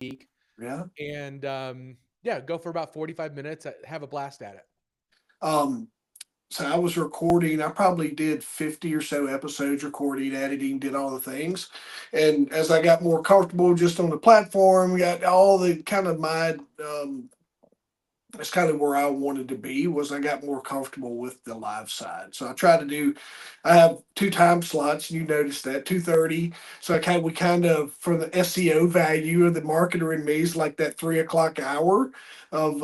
speak. Yeah. And yeah, go for about 45 minutes, have a blast at it. Um, so I was recording, I probably did 50 or so episodes, recording, editing, did all the things. And as I got more comfortable just on the platform, got all the kind of my that's kind of where I wanted to be, was I got more comfortable with the live side. So I try to do, I have two time slots. You noticed that 2:30. So we kind of, for the SEO value of the marketer in me, is like that 3 o'clock hour of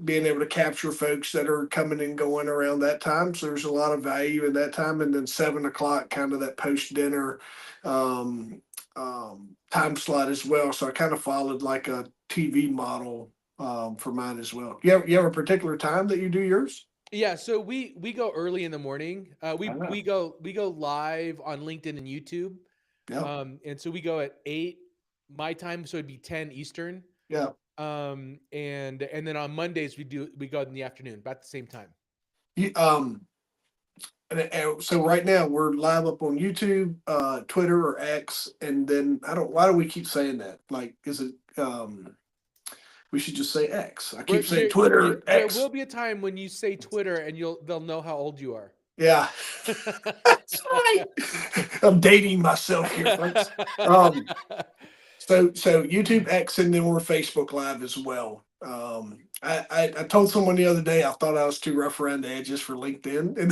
being able to capture folks that are coming and going around that time. So there's a lot of value in that time. And then 7 o'clock, kind of that post dinner time slot as well. So I kind of followed like a TV model for mine as well. You have a particular time that you do yours? Yeah, so we go early in the morning. I know. We go live on LinkedIn and YouTube. Yeah. And so we go at 8 my time, so it'd be 10 Eastern. Yeah. And then on Mondays we go in the afternoon, about the same time. You, so right now we're live up on YouTube, Twitter or X, and then I don't. Why do we keep saying that? Like, is it? We should just say X. I Where keep saying Twitter, there will X. be a time when you say Twitter and they'll know how old you are. Yeah, that's right. I'm dating myself here, folks. Um, so YouTube X, and then we're Facebook Live as well. I told someone the other day I thought I was too rough around the edges for LinkedIn, and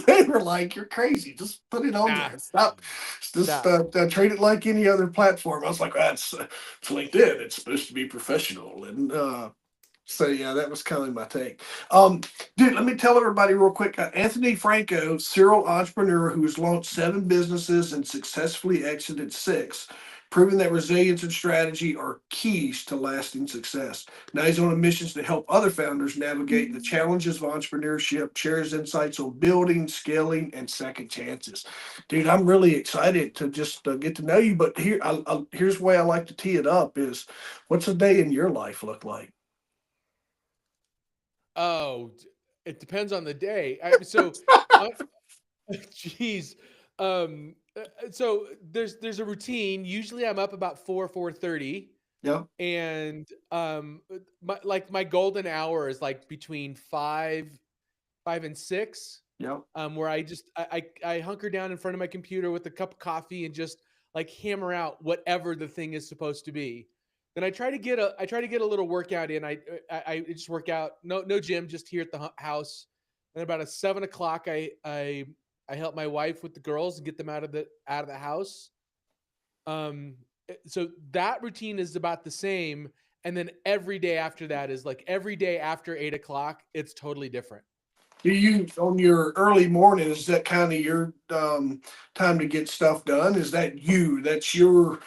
they were like, "You're crazy. Just put it on Nah, there. Stop. Just nah. treat it like any other platform." I was like, "That's it's LinkedIn. It's supposed to be professional." And so yeah, that was kind of my take. Dude, let me tell everybody real quick. Anthony Franco, serial entrepreneur who has launched 7 businesses and successfully exited 6, proving that resilience and strategy are keys to lasting success. Now he's on a mission to help other founders navigate the challenges of entrepreneurship, share his insights on building, scaling, and second chances. Dude, I'm really excited to just get to know you. But here's the way I like to tee it up: is what's a day in your life look like? Oh, it depends on the day. Uh, geez. So there's a routine. Usually I'm up about 4:30, Yeah. and my golden hour is like between 5 and 6. Yeah. Where I hunker down in front of my computer with a cup of coffee and just like hammer out whatever the thing is supposed to be. Then I try to get a little workout in. I just work out. No gym, just here at the house. And about 7 o'clock, I help my wife with the girls and get them out of the house. So that routine is about the same. And then every day after that is like every day after 8 o'clock, it's totally different. Do you, on your early morning, is that kind of your time to get stuff done? Is that you? That's your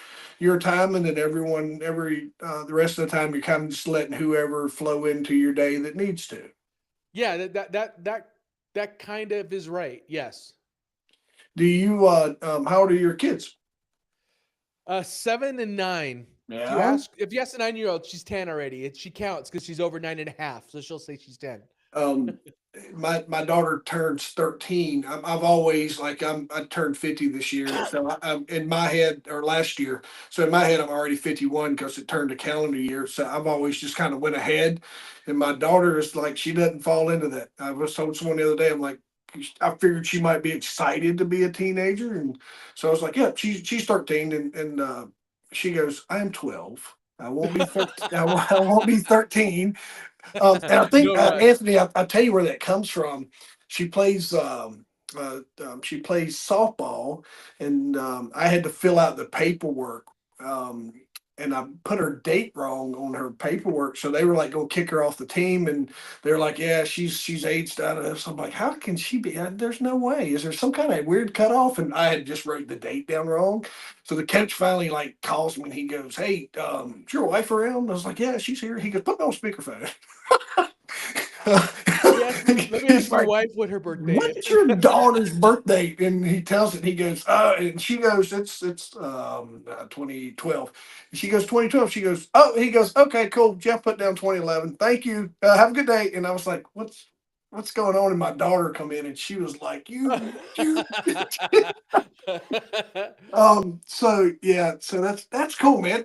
time, and then the rest of the time you're kind of just letting whoever flow into your day that needs to. Yeah, that kind of is right. Yes. Do you? How old are your kids? 7 and 9. Yeah. If you ask a 9-year-old, she's 10 already. She counts because she's over 9.5, so she'll say she's 10. Um, my daughter turns 13. I've always I turned 50 this year, so I'm in my head, or last year. So in my head, I'm already 51 because it turned a calendar year. So I've always just kind of went ahead. And my daughter is like, she doesn't fall into that. I was told someone the other day, I'm like, I figured she might be excited to be a teenager, and so I was like, yeah, she's 13, and she goes, I'm 12. I won't be 13. I won't be 13. And I think No rush. Anthony, I'll tell you where that comes from. She plays she plays softball, and I had to fill out the paperwork. Um, and I put her date wrong on her paperwork, so they were like gonna kick her off the team, and they're like, "Yeah, she's aged out of this." I'm like, "How can she be? There's no way. Is there some kind of weird cutoff?" And I had just wrote the date down wrong, so the coach finally like calls me and he goes, "Hey, is your wife around?" I was like, "Yeah, she's here." He goes, "Put me on speakerphone." Let me He's ask your like, wife what her birthday "What's is. your daughter's birthday?" And he tells it. He goes, and she goes, "It's 2012." She goes, "2012." She goes, "Oh," he goes, "Okay, cool. Jeff put down 2011. Thank you. Have a good day." And I was like, "What's going on?" And my daughter come in, and she was like, "You." So yeah, so that's cool, man.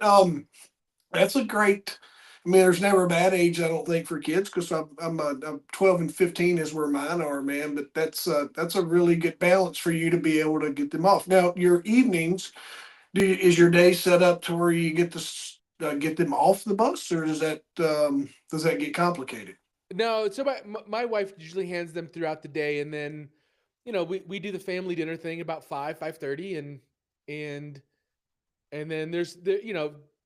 That's a great. I mean, there's never a bad age, I don't think, for kids because I'm 12 and 15 is where mine are, man. But that's a really good balance for you to be able to get them off. Now, your evenings, is your day set up to where you get to get them off the bus, or does that get complicated? No, so my wife usually hands them throughout the day, and then, we do the family dinner thing about 5:30, and then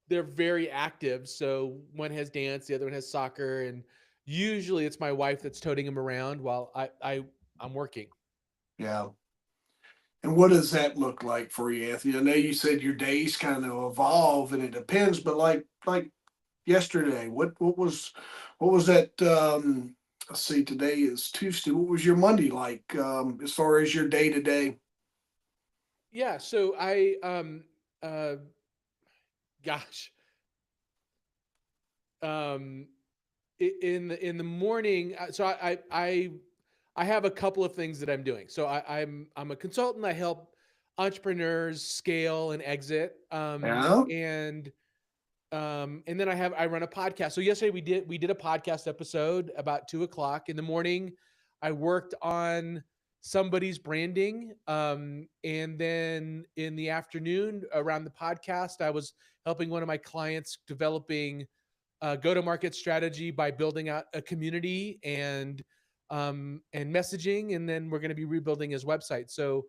they're very active. So one has dance, the other one has soccer, and usually it's my wife that's toting them around while I'm working. Yeah. And what does that look like for you, Anthony? I know you said your days kind of evolve and it depends, but like yesterday, what was that? Let's see, today is Tuesday. What was your Monday like as far as your day to day? Yeah. So I gosh, um, in the morning. So I have a couple of things that I'm doing. So I'm a consultant. I help entrepreneurs scale and exit. Yeah. And then I run a podcast. So yesterday we did a podcast episode about 2 o'clock in the morning. I worked on somebody's branding. And then in the afternoon around the podcast, I was helping one of my clients developing a go-to-market strategy by building out a community and messaging. And then we're going to be rebuilding his website. So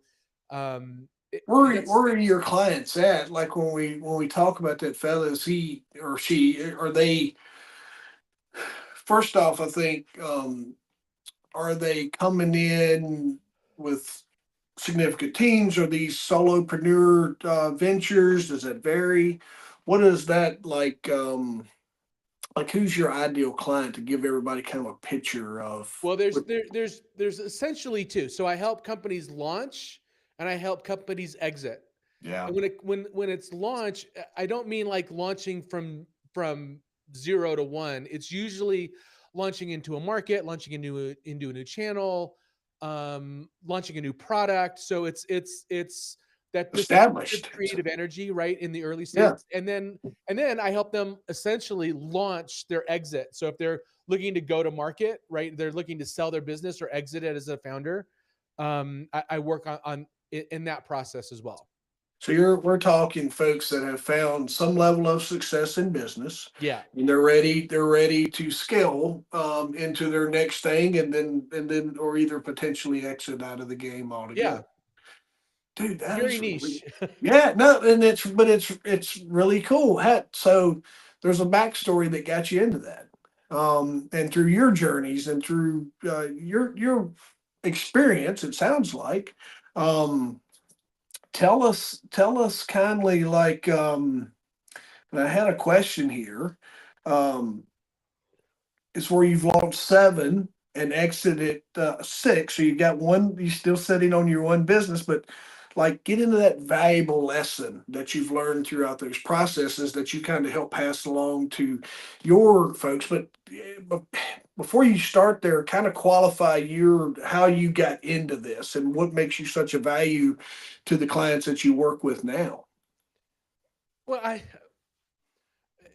Where that's are your clients at? Like when we talk about that fella, is he or she, are they, first off, I think, are they coming in with significant teams? Are these solopreneur ventures? Does that vary? What is that like? Like who's your ideal client to give everybody kind of a picture of? Well, there's essentially two. So I help companies launch and I help companies exit. Yeah, And when it's launch, I don't mean like launching from 0 to 1. It's usually launching into a market, launching into a new channel, launching a new product. So it's that disruptive established. creative energy right in the early Yeah, stages, and then I help them essentially launch their exit. So if they're looking to go to market, right, they're looking to sell their business or exit it as a founder. I work on in that process as well. so we're talking folks that have found some level of success in business, Yeah. and they're ready to scale into their next thing, and then or either potentially exit out of the game Yeah. altogether. Dude, that Very is really, niche. yeah, no, and it's really cool. So there's a backstory that got you into that, and through your journeys and through your experience, it sounds like. Um, tell us kindly, like, and I had a question here. Um, it's where you've launched seven and exited six. So you got one, you're still sitting on your one business, but like get into that valuable lesson that you've learned throughout those processes that you kind of help pass along to your folks. But before you start there, kind of qualify your how you got into this and what makes you such a value to the clients that you work with now. Well,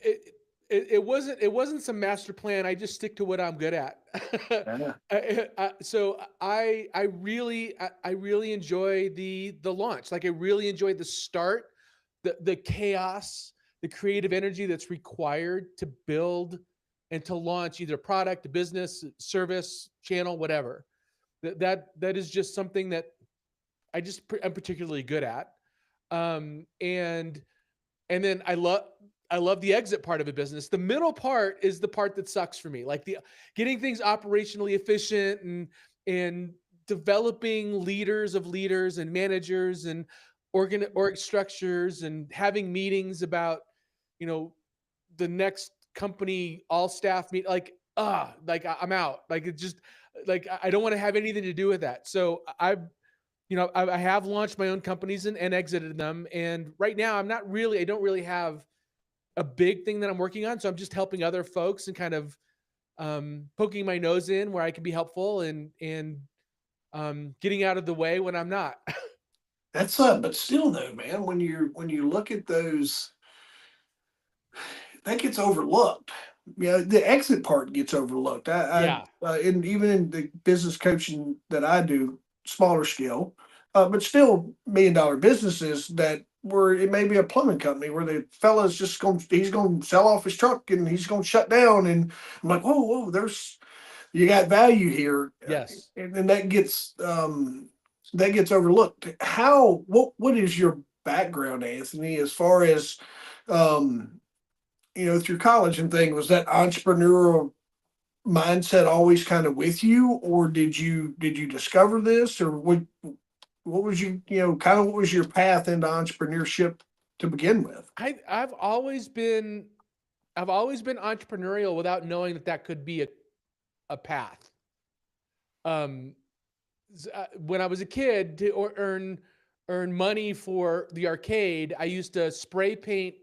it, it wasn't some master plan. I just stick to what I'm good at. Yeah. So I really enjoy the launch. Like I really enjoyed the start, the chaos, the creative energy that's required to build and to launch either a product, a business, service, channel, whatever. That is just something that I'm particularly good at. And then I love the exit part of a business. The middle part is the part that sucks for me. Like the getting things operationally efficient and developing leaders of leaders and managers and org structures and having meetings about, you know, the next company all staff meet like I'm out. Like it just like I don't want to have anything to do with that. So I have launched my own companies and exited them. And right now, I don't really have a big thing that I'm working on. So I'm just helping other folks and kind of poking my nose in where I can be helpful and getting out of the way when I'm not. But still though, man, when you look at those, that gets overlooked. Yeah, the exit part gets overlooked. Yeah. And even in the business coaching that I do, smaller scale, but still $1 million businesses that where it may be a plumbing company where the fella's just going, he's going to sell off his truck and he's going to shut down. And I'm like, whoa, there's, you got value here. Yes. And that gets overlooked. What is your background, Anthony, as far as, um, through college and thing, was that entrepreneurial mindset always kind of with you, or did you discover this, or what was kind of what was your path into entrepreneurship to begin with? I've always been entrepreneurial without knowing that could be a path. Um, when I was a kid, to earn money for the arcade, I used to spray paint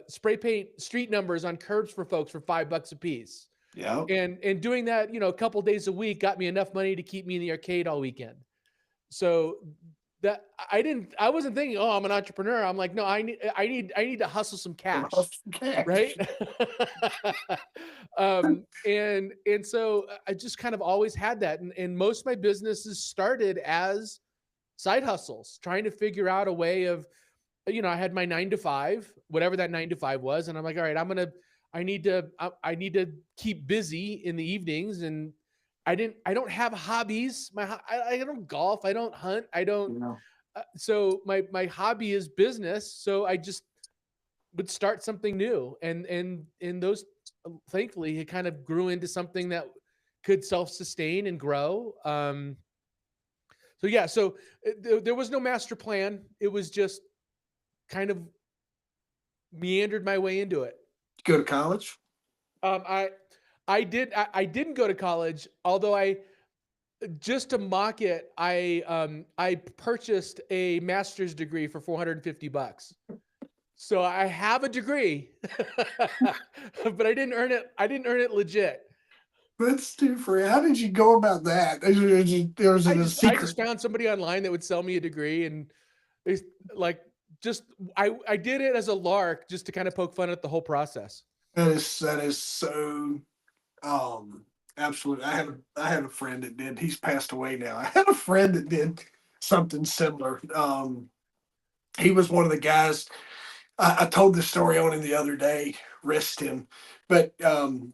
spray paint street numbers on curbs for folks for $5 a piece. Yeah. And doing that, a couple days a week got me enough money to keep me in the arcade all weekend. So that I wasn't thinking, oh, I'm an entrepreneur. I'm like, no, I need to hustle some cash. Right. And so I just kind of always had that. And most of my businesses started as side hustles, trying to figure out a way of, I had my 9 to 5, whatever that 9 to 5 was. And I'm like, all right, I need to keep busy in the evenings. And I don't have hobbies. I don't golf. I don't hunt. I don't. Yeah. So my hobby is business. So I just would start something new. And those, thankfully, it kind of grew into something that could self-sustain and grow. So yeah, so there was no master plan. It was just kind of meandered my way into it. Go to college? Um, I I didn't go to college, although I just to mock it, I purchased a master's degree for $450. So I have a degree, but I didn't earn it. I didn't earn it legit. That's too free. How did you go about that? There was a I just secret. found somebody online that would sell me a degree, and they like just I did it as a lark just to kind of poke fun at the whole process. That is so absolutely. I had a friend that did. He's passed away now. I had a friend that did something similar. He was one of the guys. I told this story on him the other day. Rest him. But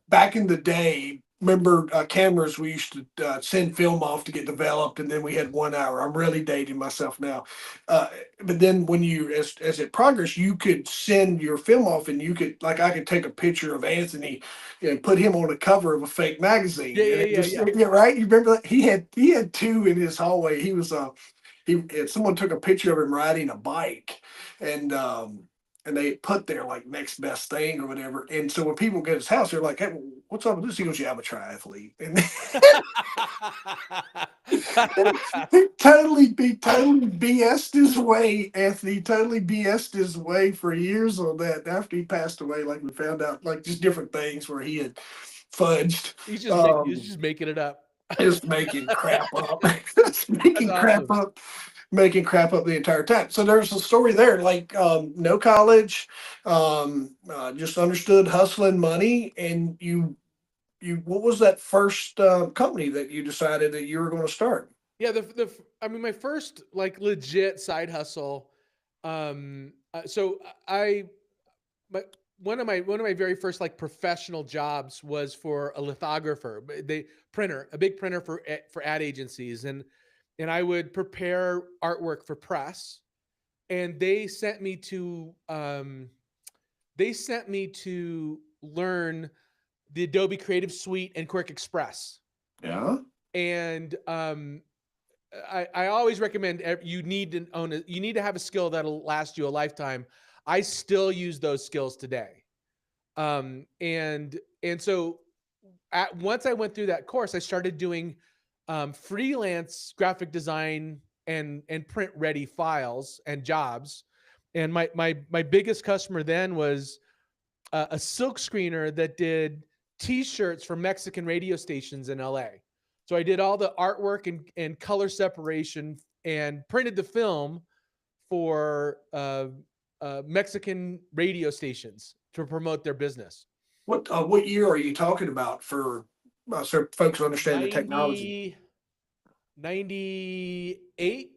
back in the day, remember cameras? We used to send film off to get developed, and then we had 1 hour. I'm really dating myself now. But then when as it progressed, you could send your film off, and you could I could take a picture of Anthony and put him on the cover of a fake magazine. Yeah, And yeah, it yeah, just yeah. yeah, right. You remember that he had two in his hallway. He was someone took a picture of him riding a bike, and they put there like next best thing or whatever. And so when people get his house, they're like, "Hey, what's up with this?" He goes, "Yeah, I'm a triathlete." And he totally BS'd his way, Anthony. Totally BS'd his way for years on that. After he passed away, like we found out, like just different things where he had fudged. He's Um, just making it up. just making crap up. Just That's making crap awesome. up. Making crap up the entire time. So there's a story there, like no college, just understood hustling money, and you what was that first company that you decided that you were going to start? Yeah, I mean, my first like legit side hustle. So I my one of my very first like professional jobs was for a lithographer, a big printer for ad agencies, and I would prepare artwork for press, and they sent me to learn the Adobe Creative Suite and Quick Express, Yeah. and I always recommend you need to you need to have a skill that'll last you a lifetime. I still use those skills today. And so once I went through that course, I started doing freelance graphic design and print ready files and jobs. And my biggest customer then was a silk screener that did T-shirts for Mexican radio stations in LA. So I did all the artwork and color separation and printed the film for Mexican radio stations to promote their business. What year are you talking about for so folks understand the technology? 90, 98.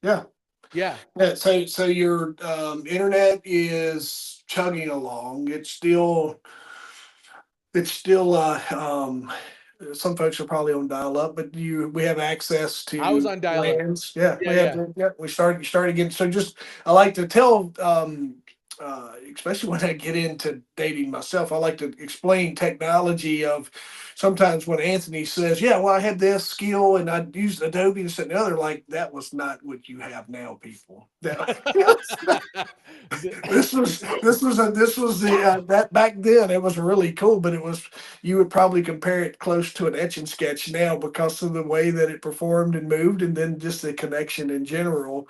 Yeah. Yeah. Yeah, so your internet is chugging along. It's still some folks are probably on dial up, but you we have access I was to on dial up. lands. Yeah, Yeah. Yeah. we started getting so just I like to tell especially when I get into dating myself, I like to explain technology of sometimes when Anthony says, yeah, well, I had this skill and I used Adobe and and the other, like that was not what you have now, people. This was the that back then it was really cool, but it was you would probably compare it close to an etch and sketch now because of the way that it performed and moved, and then just the connection in general.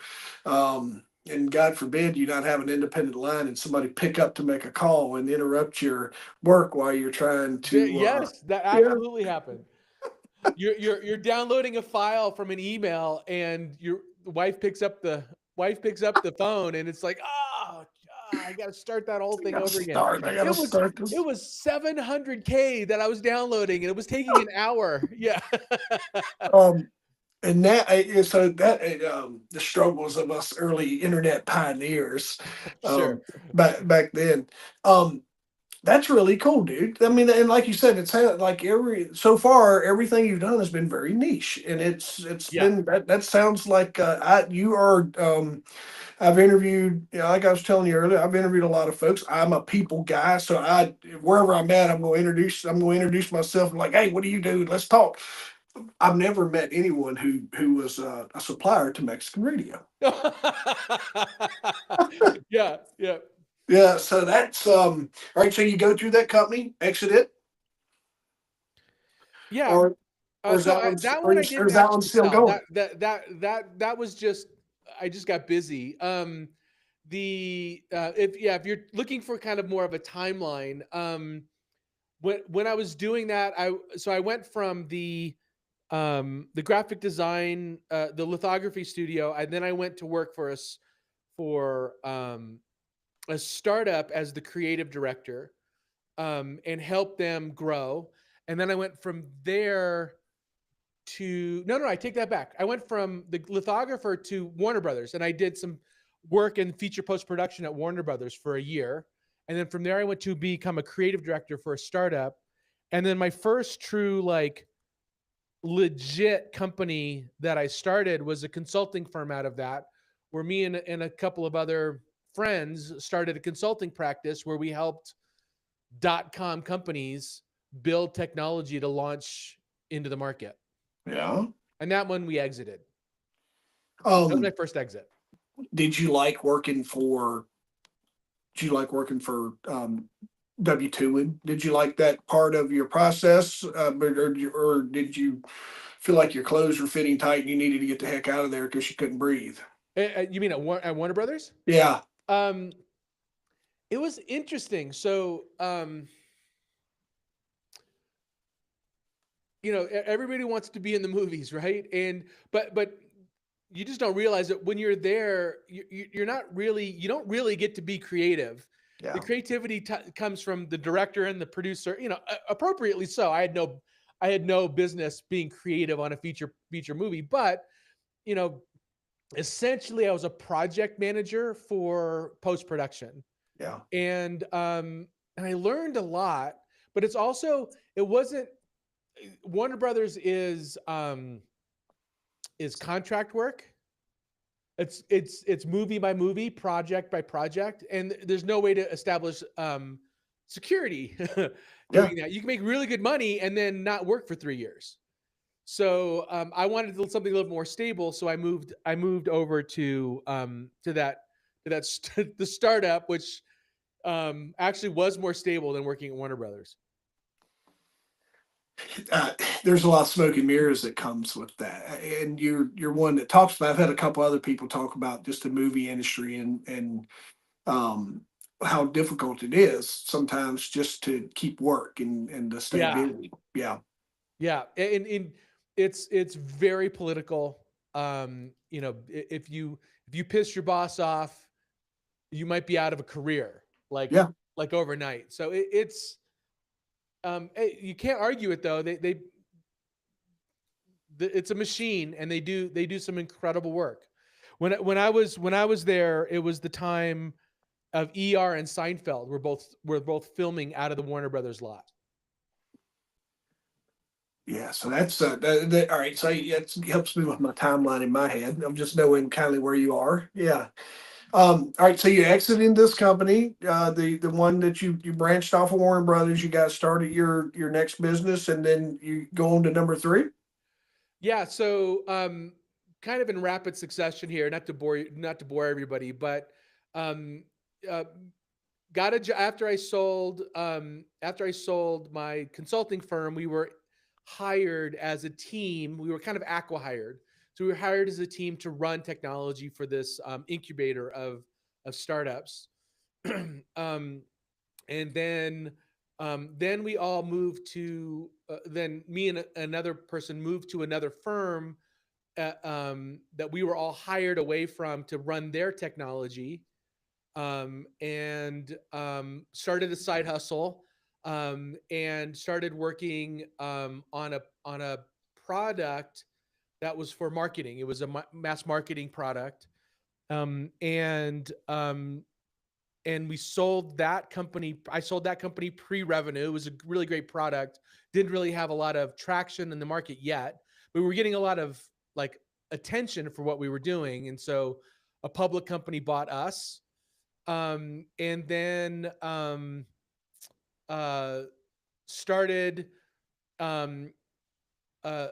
And God forbid you not have an independent line and somebody pick up to make a call and interrupt your work while you're trying to. Yes, that Yeah. absolutely happened. You're downloading a file from an email, and your wife picks up the phone, and it's like, oh, I got to start that whole I thing gotta over again. start. I gotta It was start this. it was 700K that I was downloading, and it was taking an hour. Yeah. Um, and that so that the struggles of us early internet pioneers, Sure. um, back then. Um, That's really cool, dude. I mean, and like you said, it's like so far everything you've done has been very niche, and it's Yeah. been that sounds like you are. I've interviewed, like I was telling you earlier, I've interviewed a lot of folks. I'm a people guy, so I wherever I'm at, I'm going to introduce myself. I'm like, hey, what do you do? Let's talk. I've never met anyone who was a supplier to Mexican radio. Yeah. Yeah. Yeah, so that's all right. So you go through that company, exit it, Yeah. or is So that one that or one I is, or didn't is that one actually still sell. going? That was just, I just got busy. If you're looking for kind of more of a timeline, when I was doing that, I went from the graphic design, the lithography studio, and then I went to work for a startup as the creative director, and help them grow. And then I went from there to no, I take that back. I went from the lithographer to Warner Brothers, and I did some work in feature post production at Warner Brothers for a year. And then from there, I went to become a creative director for a startup. And then my first true, like, legit company that I started was a consulting firm out of that, where me and a couple of other friends started a consulting practice where we helped .com companies build technology to launch into the market. Yeah. And that one we exited. That was my Um, first exit. did you like working for? Did you like working for W2? Did you like that part of your process, or did you feel like your clothes were fitting tight and you needed to get the heck out of there because you couldn't breathe? You mean at Warner Brothers? Yeah. Um, it was interesting. So, everybody wants to be in the movies, right? But you just don't realize that when you're there, you're not really, you don't really get to be creative. The Yeah. creativity comes from the director and the producer. Appropriately so. I had no business being creative on a feature movie, but you know, essentially, I was a project manager for post production, Yeah. and I learned a lot. But it wasn't. Warner Brothers is contract work. It's movie by movie, project by project, and there's no way to establish security Yeah. doing that. You can make really good money and then not work for 3 years. So I wanted something a little more stable. So I moved over to the startup, which actually was more stable than working at Warner Brothers. uh, there's a lot of smoke and mirrors that comes with that, and you're one that talks about. I've had a couple other people talk about just the movie industry and um, how difficult it is sometimes just to keep work and to stay Yeah, busy. Yeah, yeah, and it's very political. If you piss your boss off, you might be out of a career Yeah. like overnight. So it's you can't argue it though. It's a machine, and they do some incredible work. When I was there, it was the time of ER and Seinfeld. We're both filming out of the Warner Brothers lot. Yeah, so that's all right. So it helps me with my timeline in my head. I'm just knowing kind of where you are. Yeah. All right. So you exited this company, the one that you branched off of Warner Brothers. You guys started your next business, and then you go on to number three. Yeah. So kind of in rapid succession here, not to bore everybody, but um, uh, after I sold my consulting firm, we were hired as a team. We were kind of acqui-hired. So we were hired as a team to run technology for this incubator of startups. um, and then we all moved to then me and another person moved to another firm that we were all hired away from to run their technology, and started a side hustle, and started working on a product that was for marketing. It was a mass marketing product, and we sold that company. I sold that company pre-revenue. It was a really great product. Didn't really have a lot of traction in the market yet, but we were getting a lot of like attention for what we were doing, and so a public company bought us, and then uh, started um, uh,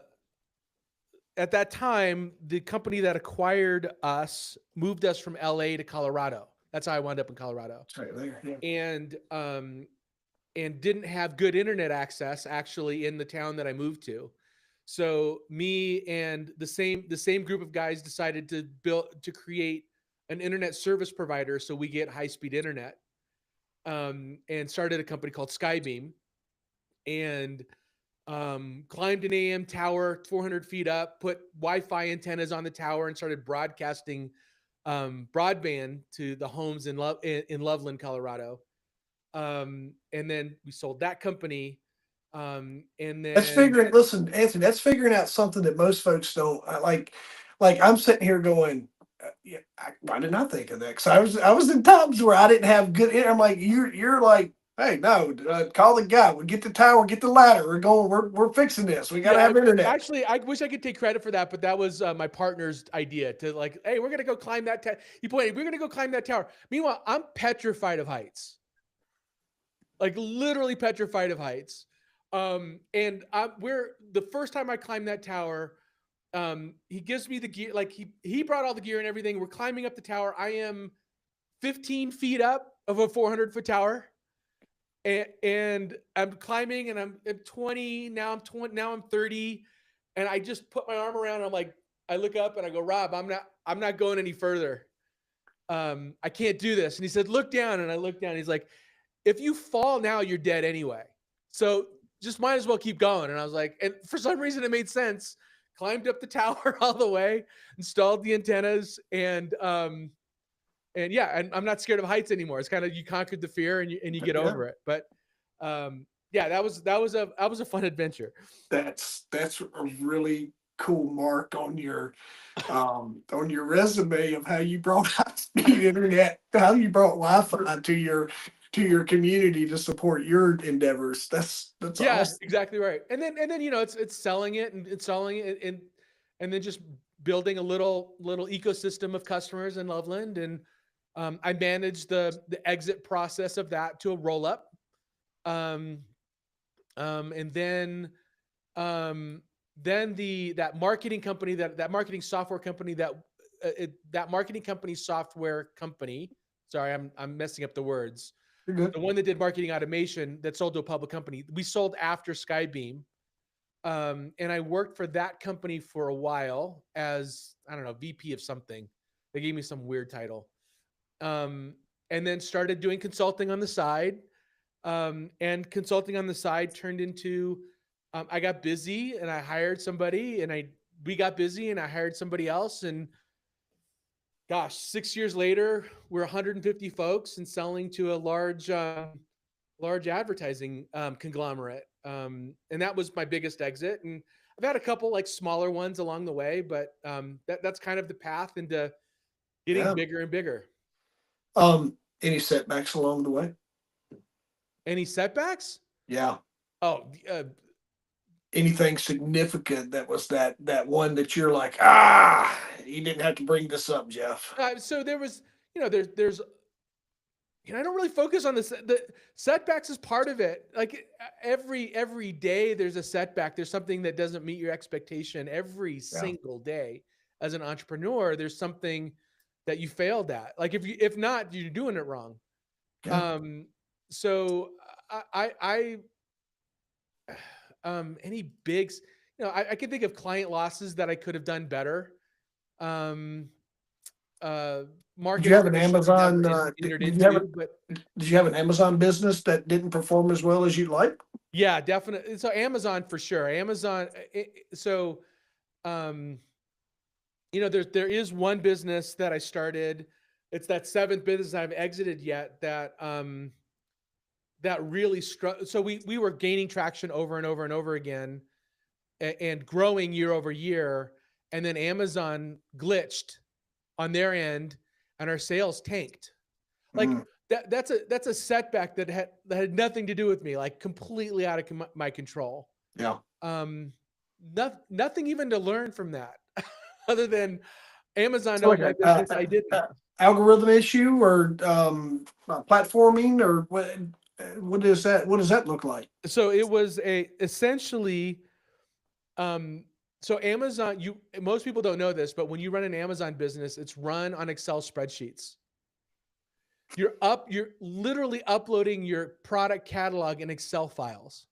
at that time, the company that acquired us moved us from LA to Colorado. That's how I wound up in Colorado. It's right there. Yeah. And didn't have good internet access actually in the town that I moved to. So me and the same group of guys decided to create an internet service provider so we get high speed internet, and started a company called Skybeam, and climbed an AM tower 400 feet up, put Wi-Fi antennas on the tower, and started broadcasting broadband to the homes in Loveland, Colorado. And then we sold that company, and That's then figuring. Listen, Anthony, that's figuring out something that most folks don't like. Like I'm sitting here going, yeah, why didn't I think of that? Because I was in times where I didn't have good. I'm like, you're like, hey, no, call the guy. We get the tower, get the ladder. We're going. We're fixing this. We got to yeah, have internet. actually, I wish I could take credit for that, but that was my partner's idea to like, hey, we're gonna go climb that. He pointed, we're gonna go climb that tower. Meanwhile, I'm petrified of heights, like literally petrified of heights. And we're the first time I climbed that tower. He gives me the gear, like he brought all the gear and everything. We're climbing up the tower. I am 15 feet up of a 400-foot tower, and I'm climbing, and I'm at 20 now. I'm 20 now. I'm 30, and I just put my arm around. And I'm like, I look up and I go, Rob, I'm not going any further. I can't do this. And he said, look down. And I look down. He's like, if you fall now, you're dead anyway. So just might as well keep going. And I was like, and for some reason it made sense. Climbed up the tower all the way, installed the antennas, and yeah, and I'm not scared of heights anymore. It's kind of, you conquered the fear, and you get Yeah. over it. But yeah, that was a fun adventure. That's a really cool mark on your resume of how you brought high-speed internet, how you brought Wi-Fi to your community to support your endeavors. That's Yeah, awesome. exactly right. And then it's selling it and installing it, and then just building a little ecosystem of customers in Loveland. And I managed the exit process of that to a roll up. Um, and then that marketing company, that marketing software company, that marketing company software company. Sorry, I'm messing up the words. You're good. The one that did marketing automation that sold to a public company. We sold after Skybeam. And I worked for that company for a while as, I don't know, VP of something. They gave me some weird title. Um, and then started doing consulting on the side. And consulting on the side turned into, I got busy and I hired somebody, and we got busy and I hired somebody else. And gosh, 6 years later, we're 150 folks and selling to a large advertising conglomerate. And that was my biggest exit. And I've had a couple like smaller ones along the way, but that's kind of the path into getting Yeah. bigger and bigger. Any setbacks along the way? Any setbacks? Yeah. Oh, Anything significant that was that one that you're like, you didn't have to bring this up, Jeff. so there was, there's I don't really focus on this. The setbacks is part of it. Like every day there's a setback. There's something that doesn't meet your expectation every Yeah. single day. As an entrepreneur, there's something that you failed at. Like if not, you're doing it wrong. Yeah. So I any bigs, I can think of client losses that I could have done better. Did you Market have an partnerships we never Amazon? entered Did you have into, but did you have an Amazon business that didn't perform as well as you'd like? yeah, definitely. So Amazon for sure. Amazon. So, um, there is one business that I started. It's that seventh business I've exited yet that really struck. So we were gaining traction over and over and over again, and growing year over year, and then Amazon glitched on their end, and our sales tanked. Like Mm, that's a setback that had nothing to do with me, like completely out of my control. yeah. Um, nothing even to learn from that, other than Amazon So like owned my business. I didn't. algorithm issue or platforming or what is that? What does that look like? So it was essentially, so Amazon, most people don't know this, but when you run an Amazon business, it's run on Excel spreadsheets. You're literally uploading your product catalog in Excel files.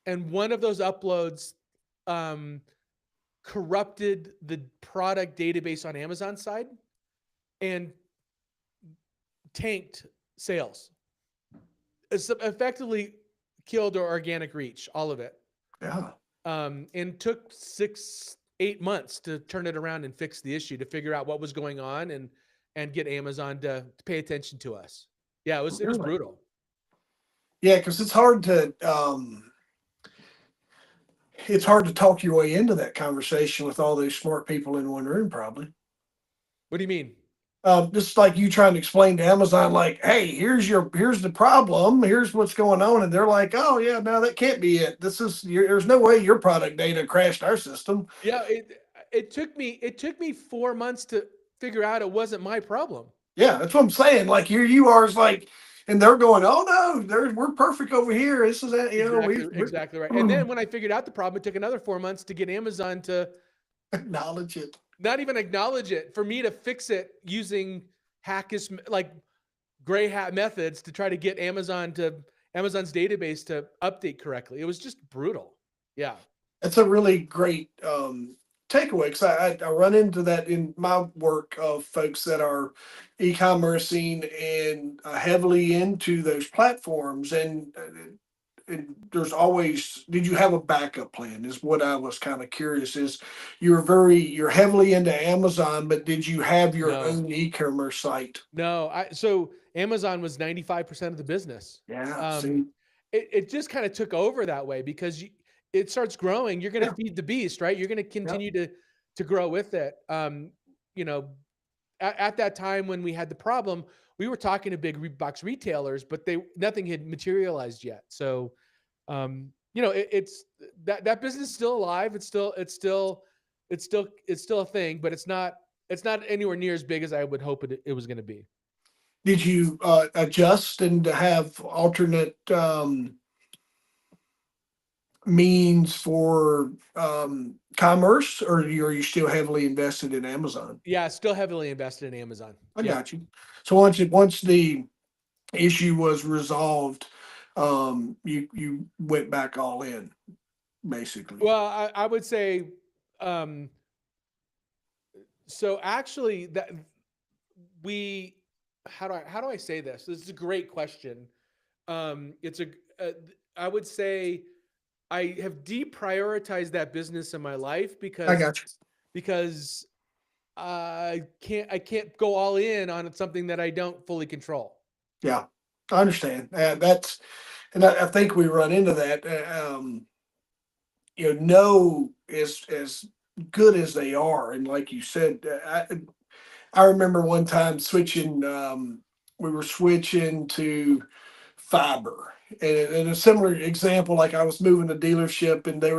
And one of those uploads corrupted the product database on Amazon side and tanked sales. It's effectively killed our organic reach, all of it. Yeah. And took 8 months to turn it around and fix the issue, to figure out what was going on and get Amazon to pay attention to us. Yeah, it was Really? brutal. Yeah, because it's hard to talk your way into that conversation with all those smart people in one room, probably. What do you mean? Just like you trying to explain to Amazon, like, hey, here's the problem, here's what's going on, and they're like, oh yeah, no, that can't be it. There's no way your product data crashed our system. Yeah, it took me 4 months to figure out it wasn't my problem. Yeah, that's what I'm saying. Like here you are, is like, and they're going, oh no, we're perfect over here. This is that, Exactly right. And then when I figured out the problem, it took another 4 months to get Amazon to acknowledge it. not even acknowledge it, for me to fix it using hackish, like gray hat methods, to try to get Amazon's database to update correctly. It was just brutal. Yeah. That's a really great takeaway, because I run into that in my work of folks that are e-commercing and heavily into those platforms, and there's always, did you have a backup plan is what I was kind of curious. Is you're heavily into Amazon, but did you have your No. own e-commerce site? No. So Amazon was 95% of the business. Yeah, see. It just kind of took over that way, because it starts growing. You're going to Yeah, feed the beast, right? You're going to yeah, continue to grow with it. You know, at that time when we had the problem, we were talking to big box retailers, but nothing had materialized yet. So, it's that business is still alive. It's still a thing, but it's not anywhere near as big as I would hope it was going to be. did you adjust and have alternate means for commerce, or are you still heavily invested in Amazon? Yeah, still heavily invested in Amazon. I Yeah. got you. So once the issue was resolved, you went back all in, basically. Well, I would say, so actually that we, how do I say this? This is a great question. I would say I have deprioritized that business in my life, I because got you. because I can't go all in on something that I don't fully control. Yeah, I understand. That's, and I think we run into that. No as good as they are, and like you said, I remember one time switching. We were switching to fiber, and a similar example, like I was moving a dealership, and there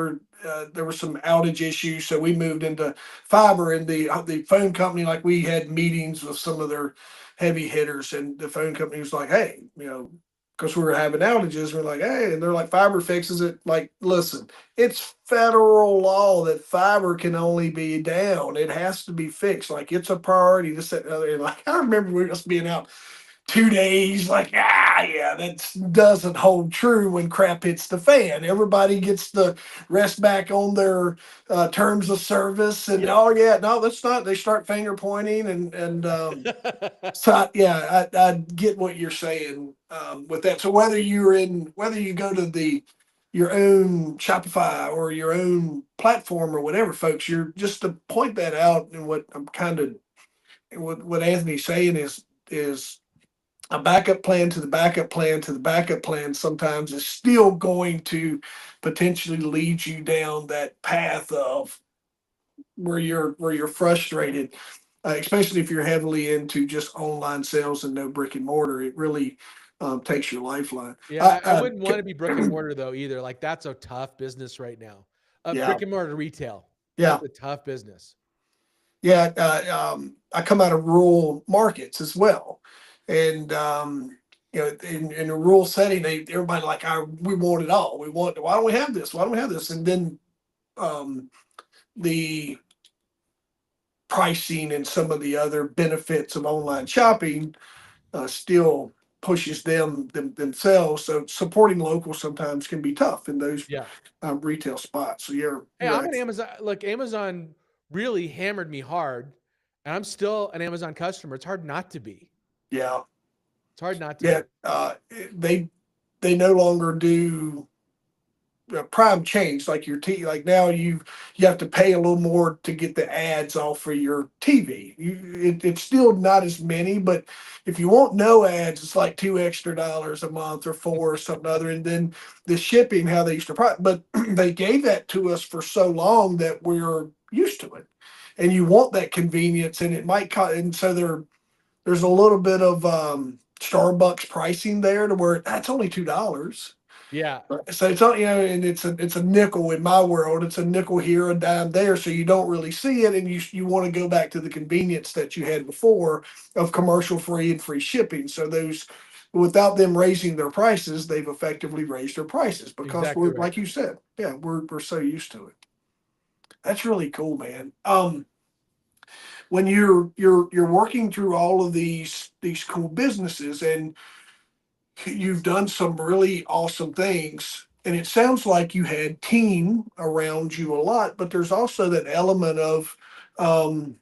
were some outage issues, so we moved into fiber. And the phone company, like we had meetings with some of their heavy hitters, and the phone company was like, "Hey, because we were having outages, we're like, hey," and they're like, "Fiber fixes it." Like, listen, it's federal law that fiber can only be down. It has to be fixed. Like, it's a priority. This, that, and the other. And like, I remember we just being out 2 days, like, yeah, that doesn't hold true when crap hits the fan. Everybody gets the rest back on their terms of service, and Yep. oh yeah, no, that's not. They start finger pointing, and so yeah, I get what you're saying with that. So whether you go to the your own Shopify or your own platform or whatever, folks, you're just to point that out. And what I'm kind of what Anthony's saying is a backup plan to the backup plan to the backup plan sometimes is still going to potentially lead you down that path of where you're frustrated, especially if you're heavily into just online sales and no brick and mortar. It really takes your lifeline. Yeah, I wouldn't want to be brick and mortar though either. Like that's a tough business right now. Yeah, Brick and mortar retail. That's yeah, a tough business. yeah. I come out of rural markets as well, and in a rural setting, everybody like, we want it all. We want. Why don't we have this? Why don't we have this? And then um, the pricing and some of the other benefits of online shopping still pushes themselves. So supporting local sometimes can be tough in those Yeah. retail spots. So you're Hey, you're I'm an actually, Amazon. Look, Amazon really hammered me hard, and I'm still an Amazon customer. It's hard not to be. yeah, It's hard not to yeah. be. They no longer do prime change like your T. Like now you have to pay a little more to get the ads off for your TV. It's still not as many, but if you want no ads, it's like $2 extra a month or four or something other. And then the shipping, how they used to price, but they gave that to us for so long that we're used to it. And you want that convenience, and it might cost. And so there's a little bit of Starbucks pricing there to where that's only $2. Yeah, So it's not, and it's a nickel in my world. It's a nickel here, a dime there. So you don't really see it, and you want to go back to the convenience that you had before of commercial free and free shipping. So those, without them raising their prices, they've effectively raised their prices because exactly we're, right. like you said, yeah, we're so used to it. That's really cool, man. When you're working through all of these cool businesses, and you've done some really awesome things, and it sounds like you had team around you a lot, but there's also that element of um,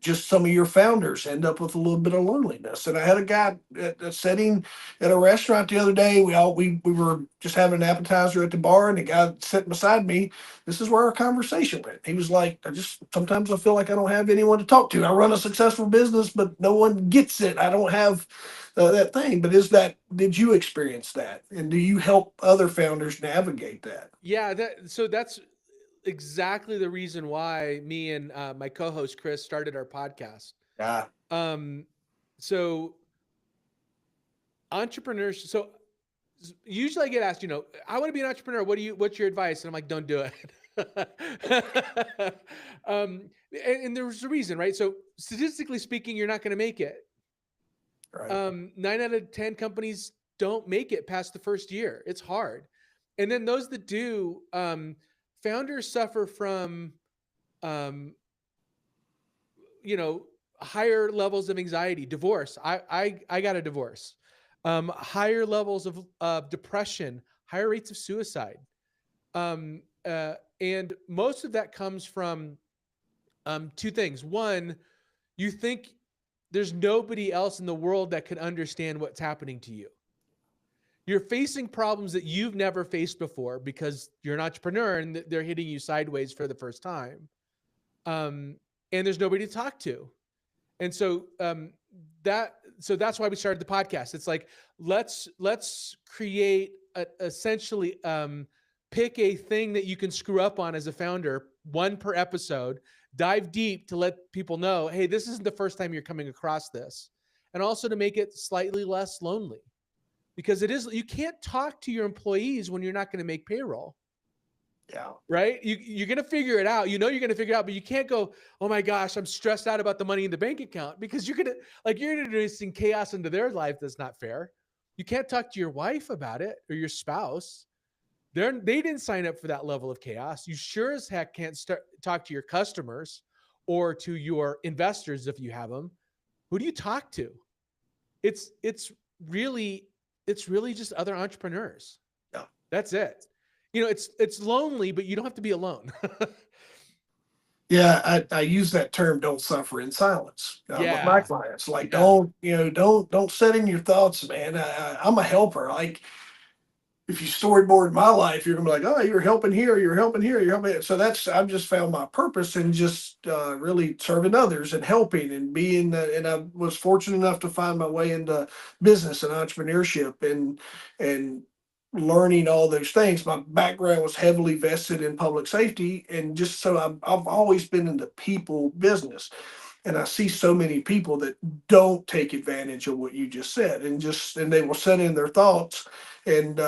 just some of your founders end up with a little bit of loneliness. And I had a guy at a setting at a restaurant the other day. We were just having an appetizer at the bar, and the guy sitting beside me, this is where our conversation went. He was like, I just sometimes I feel like I don't have anyone to talk to. I run a successful business, but no one gets it. I don't have that thing. But did you experience that? And do you help other founders navigate that? Yeah, that's exactly the reason why me and my co-host Chris started our podcast. Yeah. Um, so entrepreneurs. So usually I get asked, I want to be an entrepreneur. What's your advice? And I'm like, don't do it. And there's a reason, right? So statistically speaking, you're not going to make it. Right. 9 out of 10 companies don't make it past the first year. It's hard. And then those that do, founders suffer from, um, higher levels of anxiety, divorce. I got a divorce. Higher levels of depression, higher rates of suicide. And most of that comes from two things. One, you think there's nobody else in the world that can understand what's happening to you. You're facing problems that you've never faced before because you're an entrepreneur and they're hitting you sideways for the first time. Um, and there's nobody to talk to. And so that's why we started the podcast. It's like, let's create essentially pick a thing that you can screw up on as a founder, one per episode, dive deep to let people know, hey, this isn't the first time you're coming across this. And also to make it slightly less lonely, because you can't talk to your employees when you're not going to make payroll. Yeah. Right? You're going to figure it out. You're going to figure it out, but you can't go, oh my gosh, I'm stressed out about the money in the bank account, because you're introducing chaos into their life. That's not fair. You can't talk to your wife about it, or your spouse. They didn't sign up for that level of chaos. You sure as heck can't talk to your customers or to your investors if you have them. Who do you talk to? It's really just other entrepreneurs. Yeah. That's it. It's lonely, but you don't have to be alone. Yeah, I use that term, don't suffer in silence, with my Yeah. clients. Like, Yeah. don't sit in your thoughts, man. I'm a helper. Like, if you storyboard my life, you're gonna be like, oh, you're helping here, you're helping here, you're helping. So I've just found my purpose in just really serving others and helping and being. And I was fortunate enough to find my way into business and entrepreneurship and learning all those things. My background was heavily vested in public safety, and just so I've always been in the people business. And I see so many people that don't take advantage of what you just said, and they will set in their thoughts, and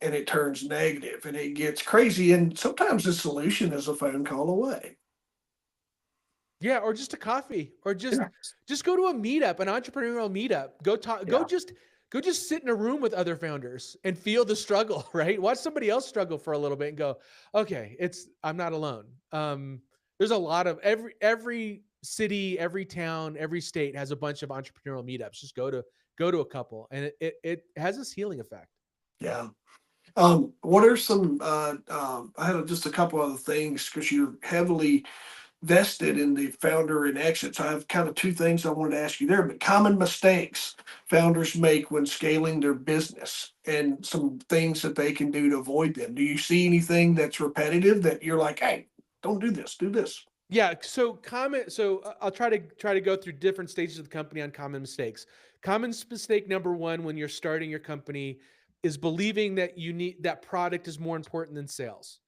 it turns negative and it gets crazy. And sometimes the solution is a phone call away. Yeah, or just a coffee, or just Yeah. go to a meetup, an entrepreneurial meetup. Go talk. Yeah. Go just sit in a room with other founders and feel the struggle. Right? Watch somebody else struggle for a little bit and go, okay, I'm not alone. There's a lot of every city, every town, every state has a bunch of entrepreneurial meetups. Just go to a couple, and it has this healing effect. Yeah. What are some? I had just a couple other things because you're heavily vested in the founder and exit. So I have kind of two things I wanted to ask you there. But common mistakes founders make when scaling their business, and some things that they can do to avoid them. Do you see anything that's repetitive that you're like, hey, don't do this, do this? Yeah. So I'll try to go through different stages of the company on common mistakes. Common mistake number one when you're starting your company is believing that that product is more important than sales.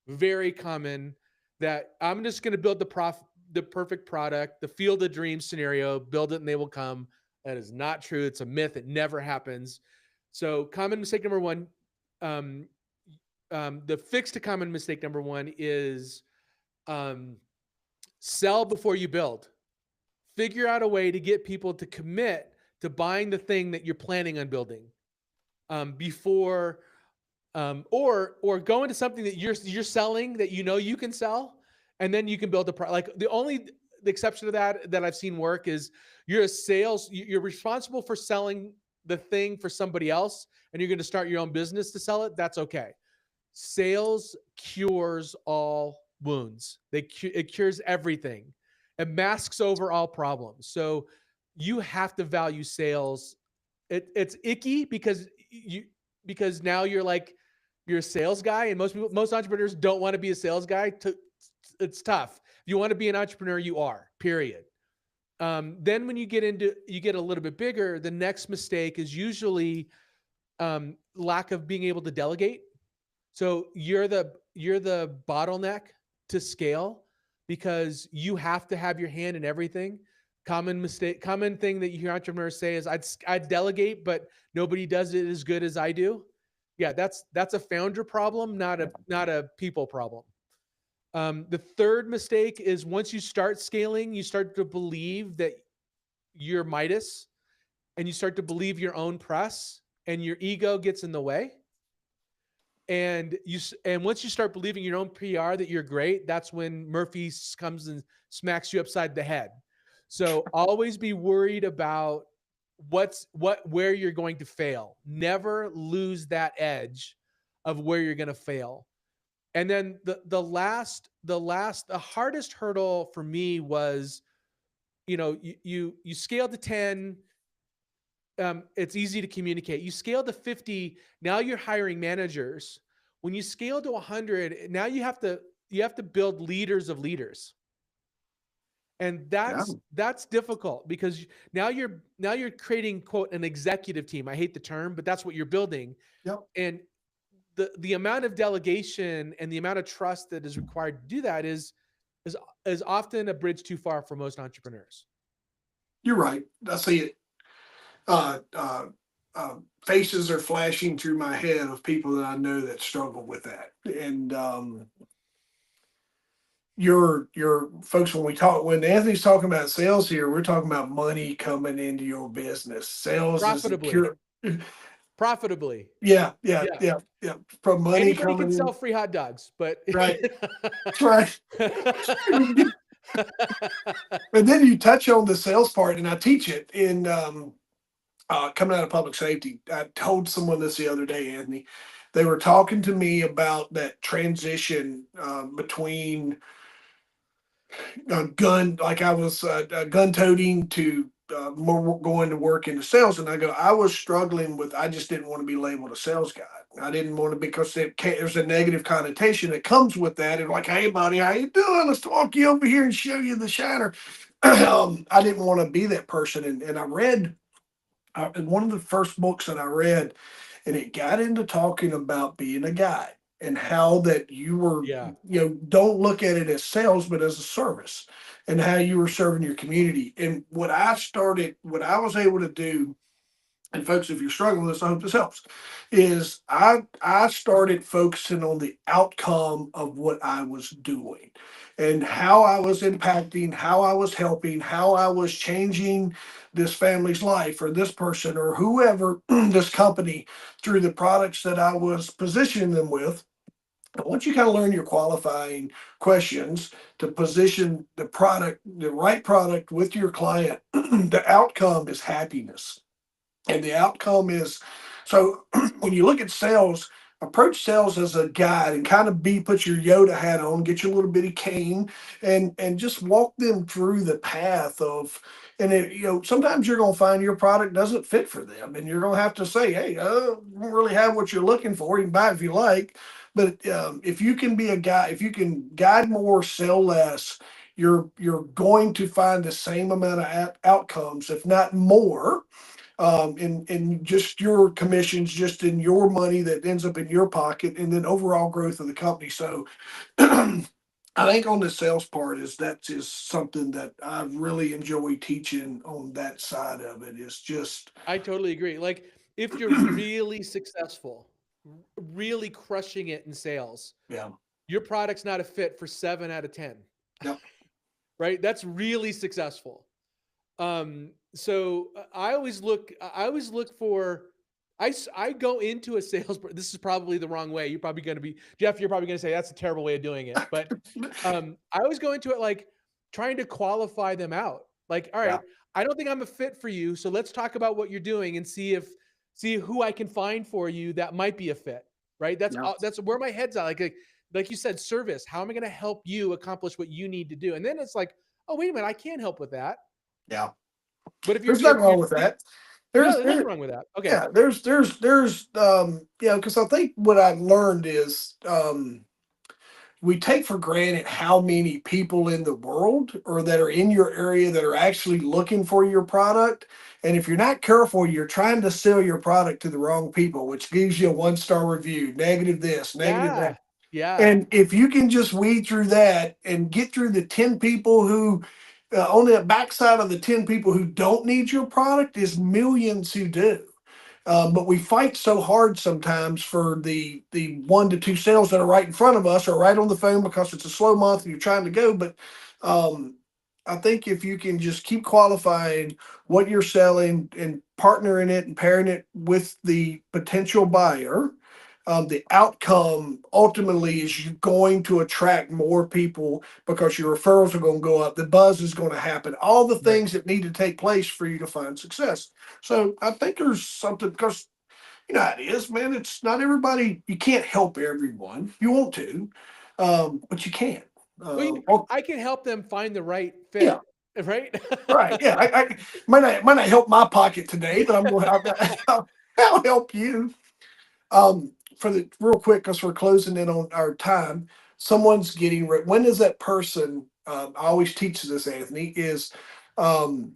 Very common, that I'm just going to build the perfect product, the field of dreams scenario, build it and they will come. That is not true. It's a myth. It never happens. So common mistake number one, the fix to common mistake number one is, sell before you build. Figure out a way to get people to commit to buying the thing that you're planning on building, before, or go into something that you're selling that you can sell, and then you can build a product. Like the exception to that I've seen work is you're responsible for selling the thing for somebody else, and you're going to start your own business to sell it. That's okay. Sales cures all wounds. It cures everything. It masks over all problems. So you have to value sales. It's icky because now you're a sales guy, and most entrepreneurs don't want to be a sales guy. It's tough. If you want to be an entrepreneur, you are. Period. Then when you get a little bit bigger, the next mistake is usually lack of being able to delegate. So you're the bottleneck to scale because you have to have your hand in everything. Common thing that you hear entrepreneurs say is, I'd delegate, but nobody does it as good as I do. Yeah, that's a founder problem, not a people problem. The third mistake is, once you start scaling, you start to believe that you're Midas, and you start to believe your own press, and your ego gets in the way. And once you start believing your own PR that you're great, that's when Murphy comes and smacks you upside the head. So always be worried about where you're going to fail. Never lose that edge of where you're going to fail. And then the hardest hurdle for me was, you scale to 10. It's easy to communicate. You scale to 50. Now you're hiring managers. When you scale to 100, now you have to build leaders of leaders. And Yeah. that's difficult because now you're creating, quote, an executive team. I hate the term, but that's what you're building. Yep. And the amount of delegation and the amount of trust that is required to do that is is often a bridge too far for most entrepreneurs. You're right. I see it. Uh, uh, Faces are flashing through my head of people that I know that struggle with that. And your folks, when Anthony's talking about sales here, we're talking about money coming into your business. Sales is a Profitably. cure. Profitably. Yeah, yeah, Yeah. yeah, yeah. From money Anybody can coming sell in. free hot dogs, but Right. That's right. And then you touch on the sales part, and I teach it in coming out of public safety. I told someone this the other day, Anthony. They were talking to me about that transition between gun, like I was gun toting to more going to work into sales. And I go, I was struggling with, I just didn't want to be labeled a sales guy. I didn't want to, because there's a negative connotation that comes with that. And like, hey, buddy, how you doing? Let's walk you over here and show you the shiner. I didn't want to be that person. And I read in one of the first books that I read, and it got into talking about being a guide and how that you were, yeah. don't look at it as sales, but as a service, and how you were serving your community. And what I was able to do, and folks, if you're struggling with this, I hope this helps, is I started focusing on the outcome of what I was doing and how I was impacting, how I was helping, how I was changing this family's life or this person or whoever, this company, through the products that I was positioning them with. And once you kind of learn your qualifying questions to position the right product with your client, the outcome is happiness. And the outcome is, so when you look at sales, approach sales as a guide and kind of put your Yoda hat on, get your little bitty cane, and just walk them through the path of. And sometimes you're going to find your product doesn't fit for them, and you're going to have to say, hey, I don't really have what you're looking for. You can buy it if you like, but if you can be a guy, if you can guide more, sell less, you're going to find the same amount of outcomes, if not more, in just your commissions, just in your money that ends up in your pocket, and then overall growth of the company. So I think on the sales part that is something that I really enjoy teaching on that side of it. Is just I totally agree. Like if you're really successful, really crushing it in sales, yeah, your product's not a fit for 7 out of 10. yep, Right? That's really successful. So I always look for I go into a sales. This is probably the wrong way. You're probably going to be Jeff. You're probably going to say that's a terrible way of doing it. But I always go into it like trying to qualify them out. Like, all yeah, right, I don't think I'm a fit for you. So let's talk about what you're doing and see who I can find for you that might be a fit. Right? yeah, That's where my head's at. Like you said, service. How am I going to help you accomplish what you need to do? And then it's like, oh, wait a minute, I can't help with that. yeah. But if you're There's if nothing you're wrong with that. no, There's there's nothing there wrong with that. Okay. Yeah, because I think what I've learned is we take for granted how many people in the world or that are in your area that are actually looking for your product. And if you're not careful, you're trying to sell your product to the wrong people, which gives you a 1-star review, negative this, negative that. Yeah. Yeah. And if you can just weed through that and get through the 10 people who, on the backside of the 10 people who don't need your product, is millions who do. But we fight so hard sometimes for the 1 to 2 sales that are right in front of us or right on the phone because it's a slow month and you're trying to go. But um, I think if you can just keep qualifying what you're selling and partnering it and pairing it with the potential buyer, the outcome ultimately is you're going to attract more people because your referrals are going to go up, the buzz is going to happen, all the Right. things that need to take place for you to find success. So I think there's something, because you know how it is, man. It's not everybody. You can't help everyone. You want to, but you can't. Well, Oh, I can help them find the right yeah, fit. Right. right. Yeah, I might not help my pocket today, but I'm going. I'll help you. For the real quick, because we're closing in on our time. Someone's getting when is that person I always teach this, Anthony, is um,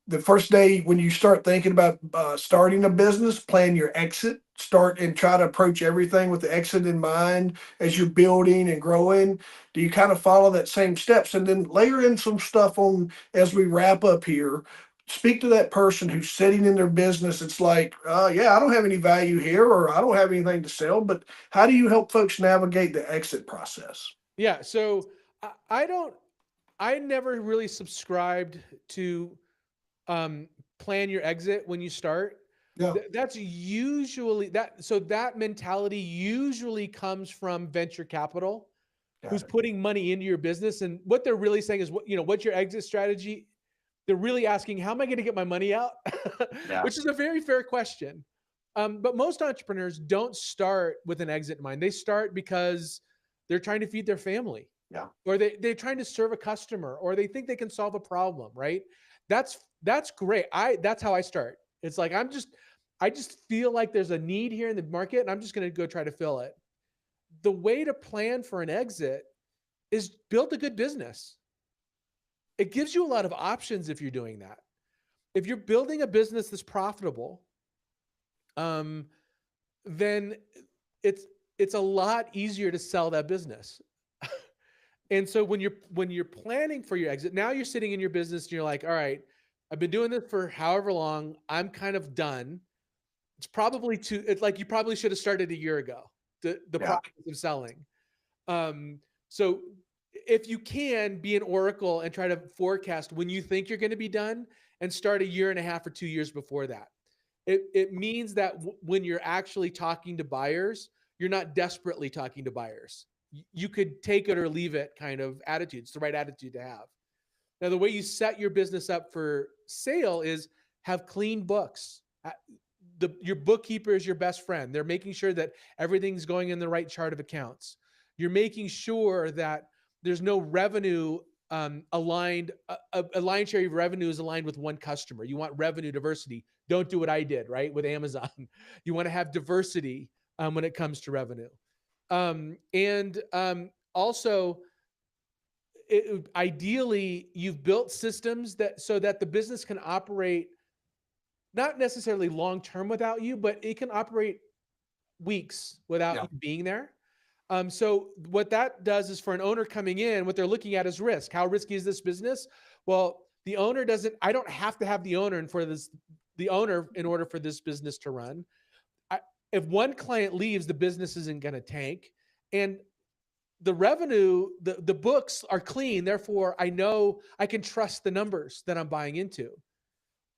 the first day when you start thinking about starting a business, plan your exit. Start and try to approach everything with the exit in mind as you're building and growing. Do you kind of follow that same steps and then layer in some stuff on as we wrap up here? Speak to that person who's sitting in their business. It's like, yeah, I don't have any value here, or I don't have anything to sell. But how do you help folks navigate the exit process? Yeah. So I don't. I never really subscribed to plan your exit when you start. Yeah, That's usually that. So that mentality usually comes from venture capital, who's got it. putting money into your business, and what they're really saying is, what's your exit strategy? They're really asking, how am I going to get my money out? Yeah, Which is a very fair question. But most entrepreneurs don't start with an exit in mind. They start because they're trying to feed their family, yeah, or they're trying to serve a customer, or they think they can solve a problem, right? That's great. That's how I start. It's like I just feel like there's a need here in the market, and I'm just going to go try to fill it. The way to plan for an exit is build a good business. It gives you a lot of options if you're doing that. If you're building a business that's profitable, um, then it's it's a lot easier to sell that business. And so when you're planning for your exit, now you're sitting in your business and you're like, all right, I've been doing this for however long. I'm kind of done. It's probably too. It's like you probably should have started a year ago. The yeah. process of selling. So if you can be an oracle and try to forecast when you think you're going to be done, and start a year and a half or 2 years before that, it means that when you're actually talking to buyers, you're not desperately talking to buyers. You could take it or leave it kind of attitude. It's the right attitude to have. Now, the way you set your business up for sale is have clean books. Your bookkeeper is your best friend. They're making sure that everything's going in the right chart of accounts. You're making sure that there's no revenue aligned. A line share of revenue is aligned with one customer. You want revenue diversity. Don't do what I did, right, with Amazon. You want to have diversity when it comes to revenue. And also, ideally, you've built systems that so that the business can operate not necessarily long term without you, but it can operate weeks without Yeah. you being there. So what that does is, for an owner coming in, what they're looking at is risk. How risky is this business? Well, the owner doesn't. I don't have to have the owner the owner in order for this business to run. I, if one client leaves, the business isn't going to tank, and the revenue, the books are clean. Therefore, I know I can trust the numbers that I'm buying into.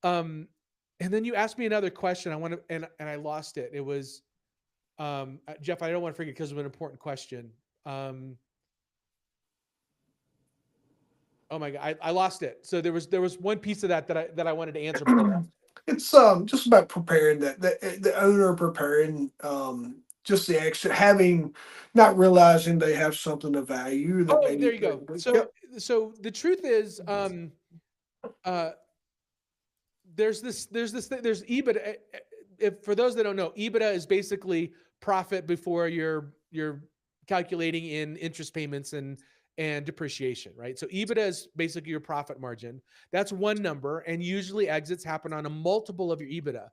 Um, and then you asked me another question. I want to, and I lost it. It was, Jeff, I don't want to forget because of an important question. Um, oh my God, I lost it. So there was one piece of that I wanted to answer, but I lost it. It's just about preparing the owner preparing just the extra having not realizing they have something of value that they Oh, there need you go. to. So Yep. so the truth is, uh, there's EBITDA. If for those that don't know, EBITDA is basically profit before you're calculating in interest payments and depreciation, right? So EBITDA is basically your profit margin. That's one number, and usually exits happen on a multiple of your EBITDA.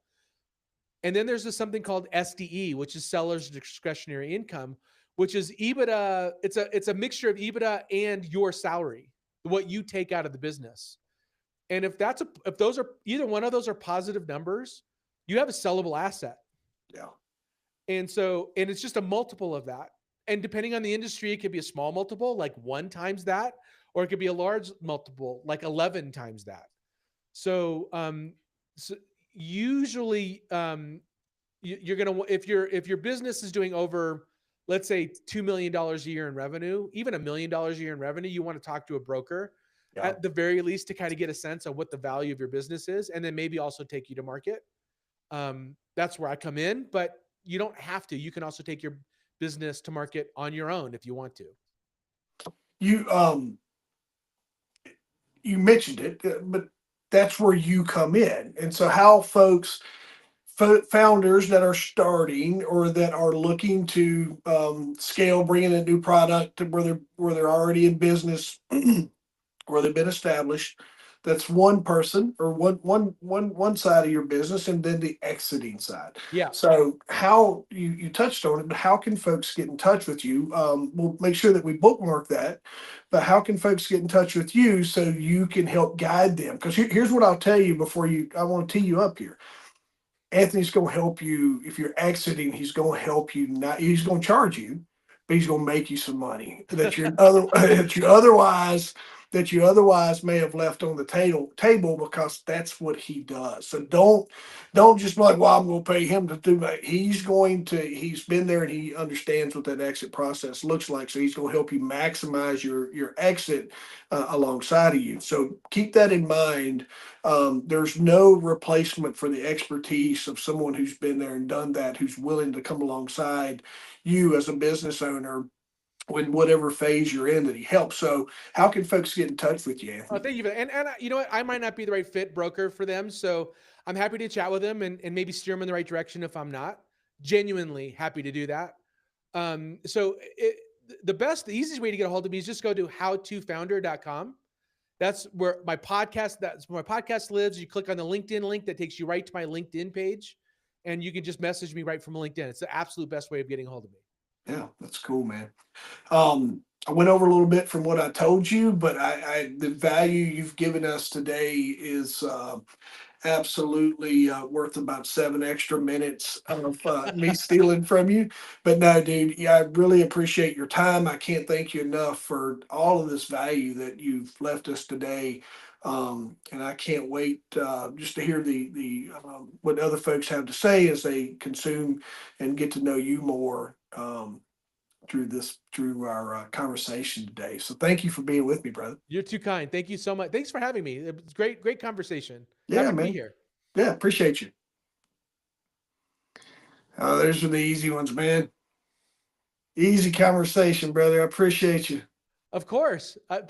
And then there's something called SDE, which is seller's discretionary income, which is EBITDA. It's a mixture of EBITDA and your salary, what you take out of the business. And if those are either one of those are positive numbers, you have a sellable asset. Yeah. And it's just a multiple of that. And depending on the industry, it could be a small multiple, like 1 times that, or it could be a large multiple, like 11 times that. So, so usually, you're gonna if your business is doing over, let's say, $2 million a year in revenue, even $1 million a year in revenue, you want to talk to a broker Yeah. at the very least to kind of get a sense of what the value of your business is, and then maybe also take you to market. That's where I come in, but you don't have to. You can also take your business to market on your own if you want to. You you mentioned it, but that's where you come in. And so how founders that are starting or that are looking to scale, bring in a new product to where they're already in business, where they've been established. That's one person or one side of your business, and then the exiting side. Yeah. So how you touched on it, but how can folks get in touch with you? We'll make sure that we bookmark that. But how can folks get in touch with you so you can help guide them? Because here's what I'll tell you before you. I want to tee you up here. Anthony's going to help you if you're exiting. He's going to help you. Not he's going to charge you, but he's going to make you some money that you other that you otherwise may have left on the table because that's what he does. So don't just be like, well, I'm going to pay him to do that. He's been there and he understands what that exit process looks like. So he's going to help you maximize your exit alongside of you. So keep that in mind. There's no replacement for the expertise of someone who's been there and done that, who's willing to come alongside you as a business owner in whatever phase you're in that he helps. So how can folks get in touch with you, Oh, Anthony? thank you. And you know what? I might not be the right fit broker for them. So I'm happy to chat with them and maybe steer them in the right direction if I'm not. Genuinely happy to do that. The easiest way to get a hold of me is just go to howtofounder.com. That's where my podcast lives. You click on the LinkedIn link that takes you right to my LinkedIn page, and you can just message me right from LinkedIn. It's the absolute best way of getting a hold of me. Yeah, that's cool, man. I went over a little bit from what I told you, but the value you've given us today is absolutely worth about 7 extra minutes of me stealing from you. But no, dude, yeah, I really appreciate your time. I can't thank you enough for all of this value that you've left us today. And I can't wait just to hear the what other folks have to say as they consume and get to know you more through our conversation today. So thank you for being with me, brother. You're too kind. Thank you so much. Thanks for having me. It was great conversation. Yeah, Happy to be man. here. Yeah, appreciate you. Those are the easy ones, man. Easy conversation, brother. I appreciate you. Of course.